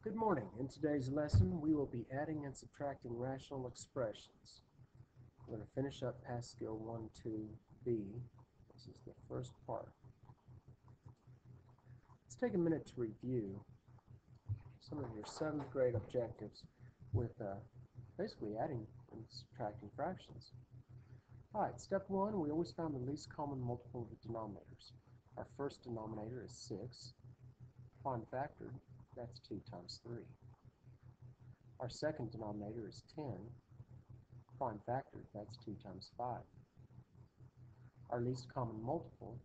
Good morning. In today's lesson, we will be adding and subtracting rational expressions. We're going to finish up past skill 1, 2b. This is the first part. Let's take a minute to review some of your 7th grade objectives with basically adding and subtracting fractions. Alright, step 1, we always found the least common multiple of the denominators. Our first denominator is 6. Prime factored, that's 2 times 3. Our second denominator is 10. Prime factored, that's 2 times 5. Our least common multiple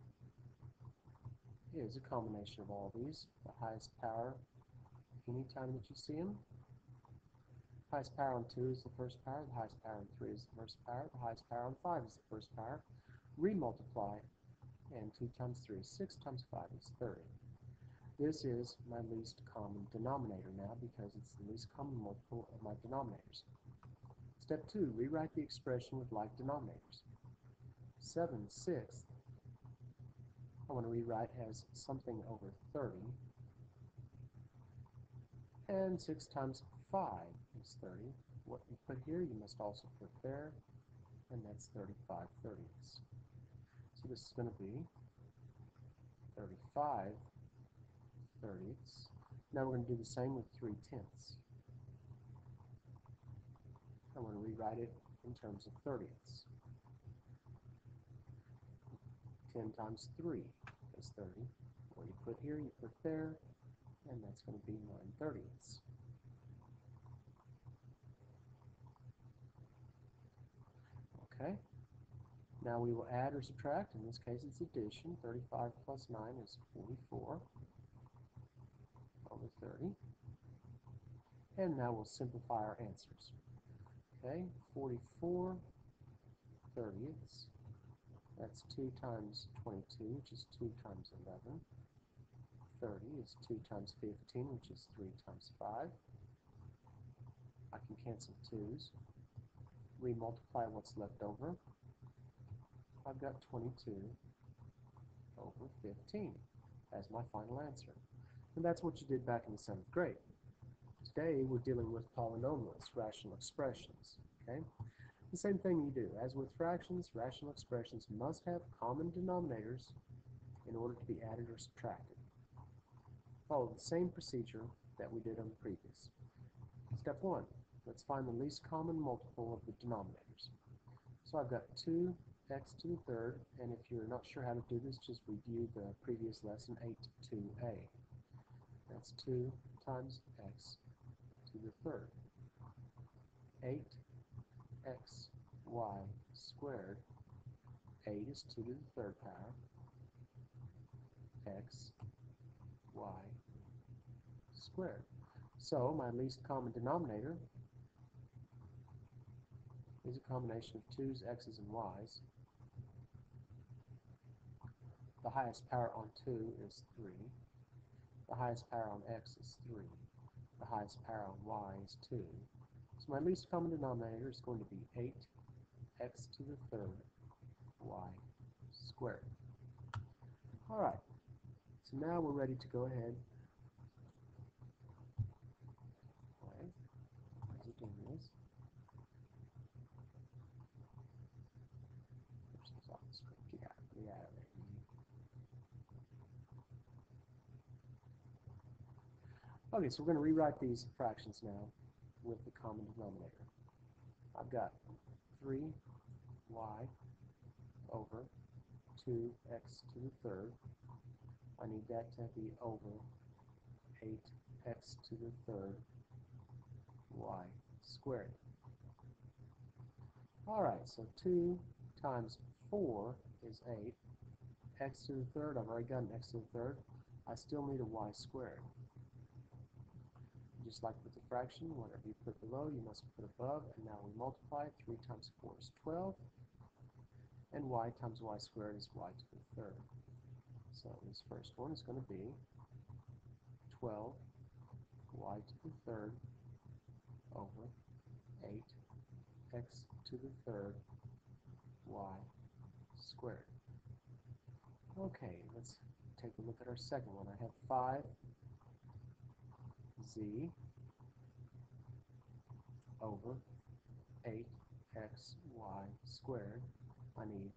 is a combination of all these. The highest power, anytime that you see them. Highest power on 2 is the first power. The highest power on 3 is the first power. The highest power on 5 is the first power. Remultiply, and 2 times 3 is 6 times 5 is 30. This is my least common denominator now because it's the least common multiple of my denominators. Step 2, rewrite the expression with like denominators. 7/6 I want to rewrite as something over 30, and 6 times 5 is 30. What you put here you must also put there, and that's 35/30ths. So this is going to be 35/30ths. Now we're going to do the same with 3/10ths. I'm going to rewrite it in terms of 30ths. 10 times 3 is 30. What you put here, you put there, and that's going to be 9/30ths. Okay. Now we will add or subtract. In this case, it's addition. 35 plus 9 is 44 over 30. And now we'll simplify our answers. Okay, 44/30ths. That's 2 times 22, which is 2 times 11. 30 is 2 times 15, which is 3 times 5. I can cancel 2's. Remultiply what's left over. I've got 22 over 15 as my final answer. And that's what you did back in the 7th grade. Today we're dealing with polynomials, rational expressions. Okay? The same thing you do. As with fractions, rational expressions must have common denominators in order to be added or subtracted. Follow the same procedure that we did on the previous. Step 1. Let's find the least common multiple of the denominators. So I've got 2x to the third, and if you're not sure how to do this, just review the previous lesson, 8-2a. That's 2 times x to the third. 8xy squared. 8 is 2 to the third power. X, y squared. So my least common denominator is a combination of 2's, x's, and y's. The highest power on 2 is 3. The highest power on x is 3. The highest power on y is 2. So my least common denominator is going to be 8x to the third y squared. Alright, so now we're ready to go ahead. As it doing this. Okay, so we're going to rewrite these fractions now with the common denominator. I've got 3y over 2x to the third. I need that to be over 8x to the third y squared. Alright, so 2 times 4 is 8. X to the third, I've already got an x to the third. I still need a y squared. Just like with the fraction, whatever you put below, you must put above, and now we multiply it. 3 times 4 is 12, and y times y squared is y to the third. So this first one is going to be 12 y to the third over 8x to the third y squared. Okay, let's take a look at our second one. I have 5z z over 8xy squared. I need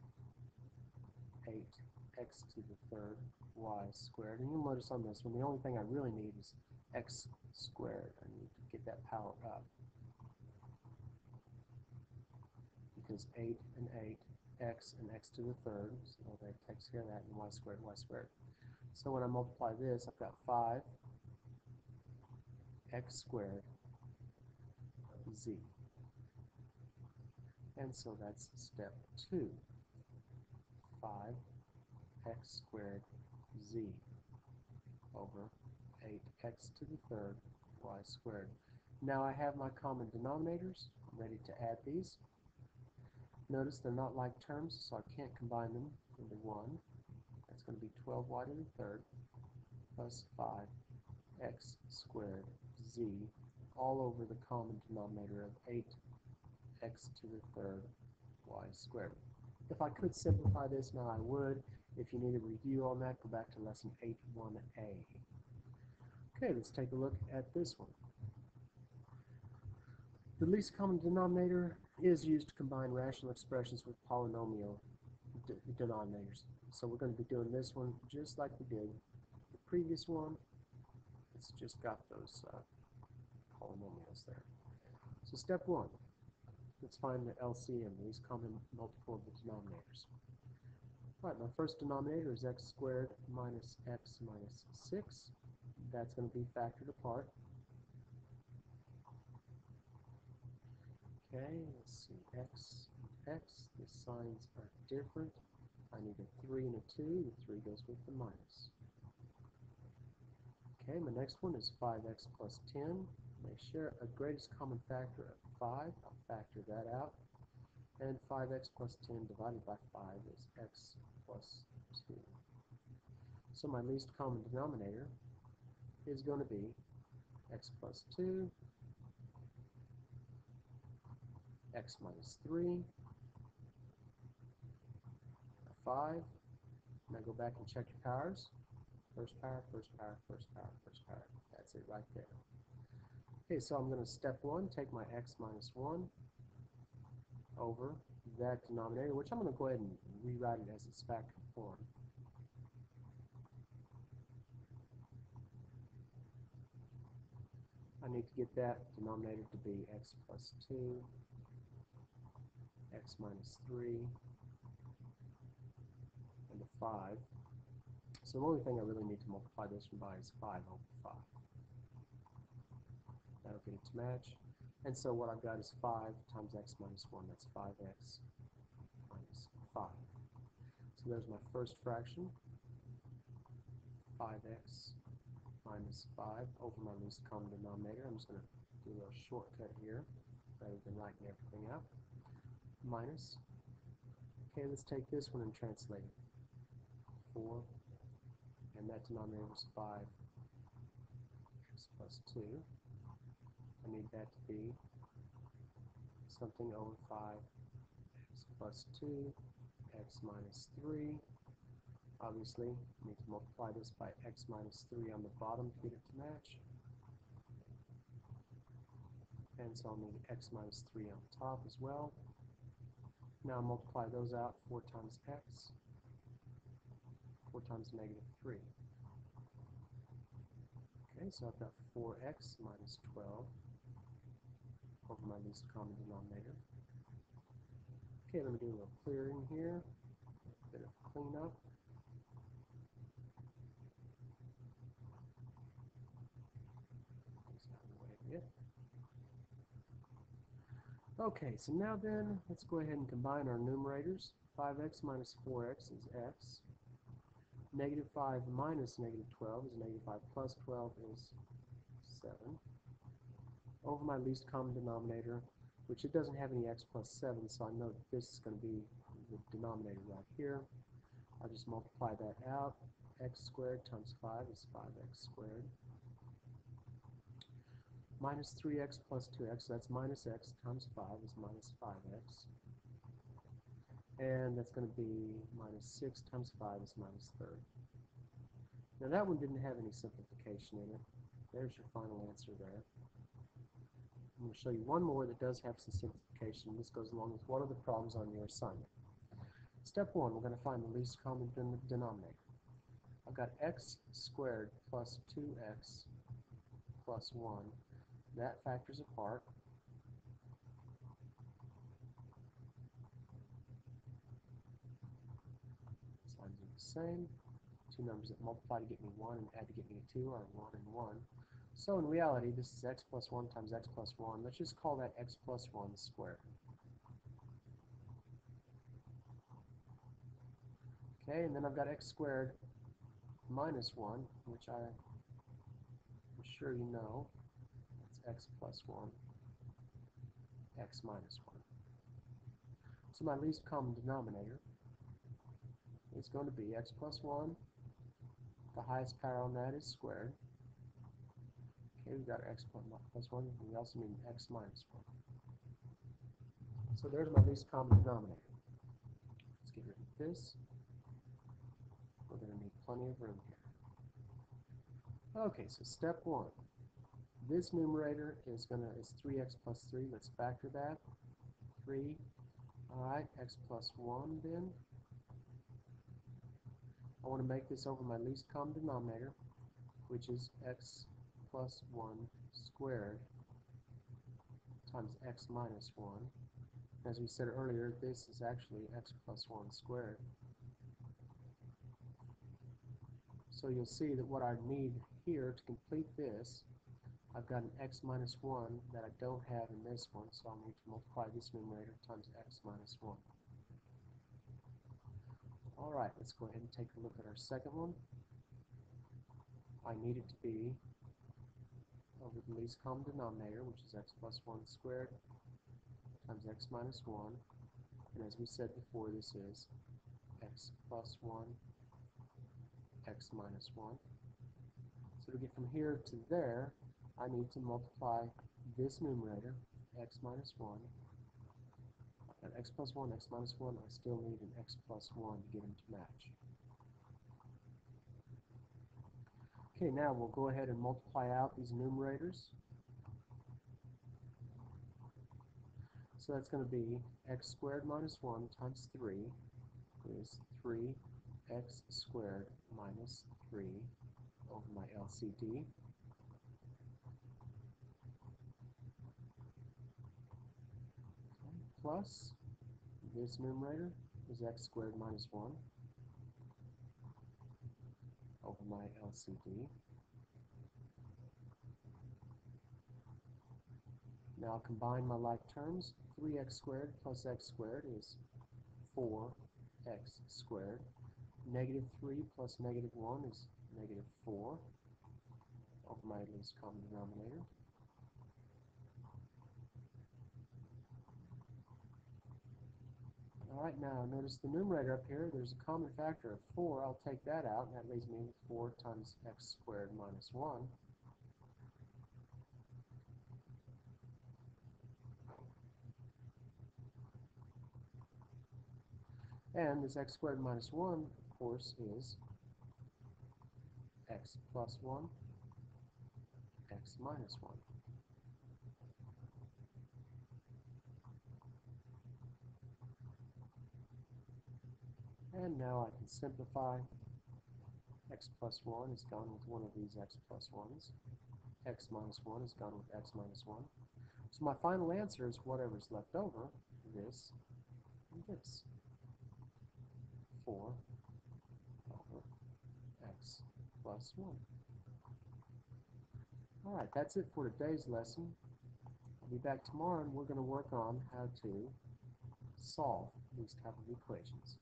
8x to the third y squared. And you'll notice on this one, the only thing I really need is x squared. I need to get that power up, because 8 and 8, x and x to the third, so that takes care of that, and y squared, y squared. So when I multiply this, I've got 5x squared z. And so that's step 2. 5x squared z over 8x to the third y squared. Now I have my common denominators. I'm ready to add these. Notice they're not like terms, so I can't combine them into 1. That's going to be 12y to the third plus 5x squared z all over the common denominator of 8x to the third y squared. If I could simplify this now, I would. If you need a review on that, go back to lesson 8.1a. Okay, let's take a look at this one. The least common denominator is used to combine rational expressions with polynomial denominators. So we're going to be doing this one just like we did the previous one. It's just got those polynomials there. So step 1, let's find the LCM, the least common multiple of the denominators. All right, my first denominator is x squared minus x minus 6. That's going to be factored apart. Okay, let's see, x, the signs are different. I need a 3 and a 2. The 3 goes with the minus. Okay, my next one is 5x plus 10. They share a greatest common factor of 5. I'll factor that out. And 5x plus 10 divided by 5 is x plus 2. So my least common denominator is going to be x plus 2, x minus 3, 5. Now go back and check your powers. First power, first power, first power, first power. That's it right there. Okay, so I'm going to step 1, take my x minus 1 over that denominator, which I'm going to go ahead and rewrite it as its factored form. I need to get that denominator to be x plus 2, x minus 3, and a 5. So the only thing I really need to multiply this one by is 5 over 5. That'll get it to match. And so what I've got is 5 times x minus 1. That's 5x minus 5. So there's my first fraction, 5x minus 5 over my least common denominator. I'm just going to do a little shortcut here rather than writing everything out. Minus. Okay, let's take this one and translate it. 4, and that denominator was 5x plus 2. I need that to be something over 5x plus 2, x minus 3. Obviously, you need to multiply this by x minus 3 on the bottom to get it to match. And so I'll need x minus 3 on the top as well. Now multiply those out. 4 times x, 4 times negative 3. Okay, so I've got 4x minus 12 over my least common denominator. Okay, let me do a little clearing here, a bit of cleanup. Okay, so now then, let's go ahead and combine our numerators. 5x minus 4x is x. Negative 5 minus negative 12 is negative 5 plus 12 is 7. Over my least common denominator, which it doesn't have any x plus 7, so I know that this is going to be the denominator right here. I'll just multiply that out. X squared times 5 is 5x squared. Minus 3x plus 2x, so that's minus x times 5 is minus 5x. And that's going to be minus 6 times 5 is minus 30. Now that one didn't have any simplification in it. There's your final answer there. I'm going to show you one more that does have some simplification. This goes along with one of the problems on your assignment. Step 1, we're going to find the least common denominator. I've got x squared plus 2x plus 1. That factors apart. Signs are the same. Two numbers that multiply to get me 1 and add to get me a 2 are 1 and 1. So in reality, this is x plus 1 times x plus 1. Let's just call that x plus 1 squared. Okay, and then I've got x squared minus 1, which I'm sure you know. That's x plus 1, x minus 1. So my least common denominator is going to be x plus 1. The highest power on that is squared. Okay, we've got our x plus 1. We also need x minus 1. So there's my least common denominator. Let's get rid of this. We're going to need plenty of room here. Okay, so step 1. This numerator is 3x plus 3. Let's factor that. 3. Alright, x plus 1 then. I want to make this over my least common denominator, which is x plus 1 squared times x minus 1. As we said earlier, this is actually x plus 1 squared. So you'll see that what I need here to complete this, I've got an x minus 1 that I don't have in this one, so I'll need to multiply this numerator times x minus 1. Alright, let's go ahead and take a look at our second one. I need it to be over the least common denominator, which is x plus 1 squared times x minus 1. And as we said before, this is x plus 1, x minus 1. So to get from here to there, I need to multiply this numerator, x minus 1. At x plus 1, x minus 1, I still need an x plus 1 to get them to match. Okay, now we'll go ahead and multiply out these numerators. So that's going to be x squared minus 1 times 3 is 3x squared minus 3 over my LCD. Plus this numerator is x squared minus 1 over my LCD. Now I'll combine my like terms. 3x squared plus x squared is 4x squared. Negative 3 plus negative 1 is negative 4 over my least common denominator. Alright, now notice the numerator up here, there's a common factor of 4. I'll take that out, and that leaves me with 4 times x squared minus 1. And this x squared minus 1, of course, is x plus 1, x minus 1. And now I can simplify. X plus 1 is gone with one of these x plus 1s. X minus 1 is gone with x minus 1. So my final answer is whatever's left over, this and this. 4 over x plus 1. Alright, that's it for today's lesson. I'll be back tomorrow and we're going to work on how to solve these type of equations.